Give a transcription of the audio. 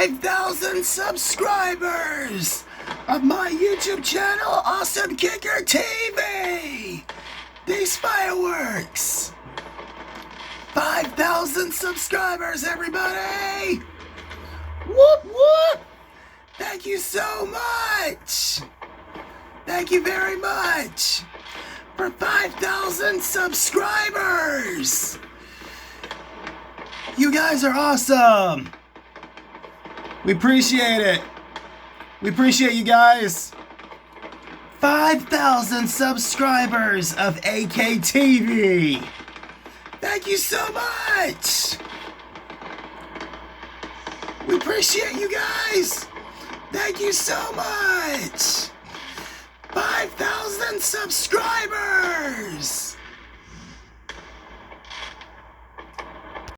5,000 subscribers of my YouTube channel, Awesome Kicker TV. These fireworks. 5,000 subscribers, everybody. Whoop, whoop. Thank you so much. Thank you very much for 5,000 subscribers. You guys are awesome. We appreciate it. We appreciate you guys. 5,000 subscribers of AKTV. Thank you so much. We appreciate you guys. Thank you so much. 5,000 subscribers.